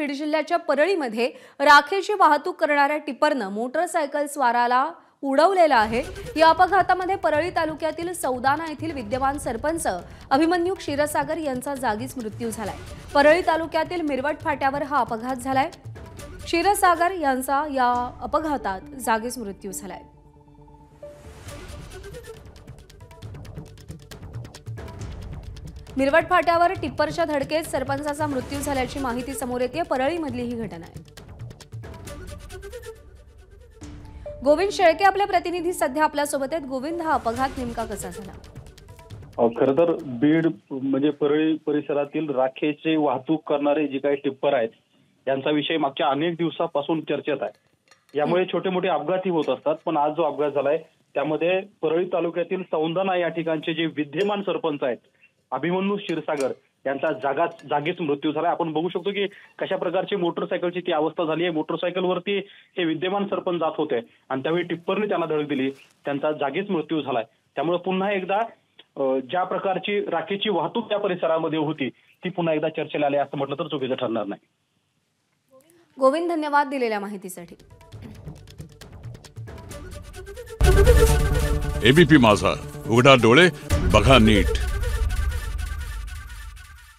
बीड जिल्ह्याच्या परळीमध्ये राखेची वाहतूक करणाऱ्या टिप्परनं मोटरसायकल स्वाराला उडवलेला आहे। या अपघातामध्ये परळी तालुक्यातील सौदाना येथील विद्यमान सरपंच अभिमन्यू क्षीरसागर यांचा जागीच मृत्यू झालाय। परळी तालुक्यातील मिरवट फाट्यावर हा अपघात झालाय। क्षीरसागर यांचा या अपघातात जागीच मृत्यू झालाय। मिरवट फाट्यावर टिप्परच्या धडकेत सरपंचाचा मृत्यू झाल्याची माहिती समोर येते। परळीमधली ही घटना आहे। गोविंद शेळके आपले प्रतिनिधी सध्या आपल्या सोबत आहेत। गोविंद, हा अपघात नेमका कसा झाला? खरं तर बीड म्हणजे परळी परिसरातील राखेची वाहतूक करणारे जे काही टिप्पर आहेत यांचा विषय मागच्या अनेक दिवसापासून चर्चेत आहे। यामुळे छोटे मोठे अपघातही होत असतात, पण आज जो अपघात झालाय त्यामध्ये परळी तालुक्यातील सौदाना या ठिकाणचे जे विद्यमान सरपंच आहेत अभिमन्यू क्षीरसागर यांचा जागीच मृत्यू झाला। आपण बघू शकतो की कशा प्रकारची मोटरसायकलची ती अवस्था झाली आहे। मोटरसायकलवरती हे विद्यमान सरपंच जात होते आणि त्यावेळी टिप्परने त्यांना धडक दिली, त्यांचा जागीच मृत्यू झालाय। त्यामुळे पुन्हा एकदा ज्या प्रकारची राखेची वाहतूक त्या परिसरामध्ये होती ती पुन्हा एकदा चर्चेला आली असं म्हटलं तर चुकीचं ठरणार नाही। गोविंद, धन्यवाद दिलेल्या माहितीसाठी। एबीपी माझा, उघडा डोळे बघा नीट।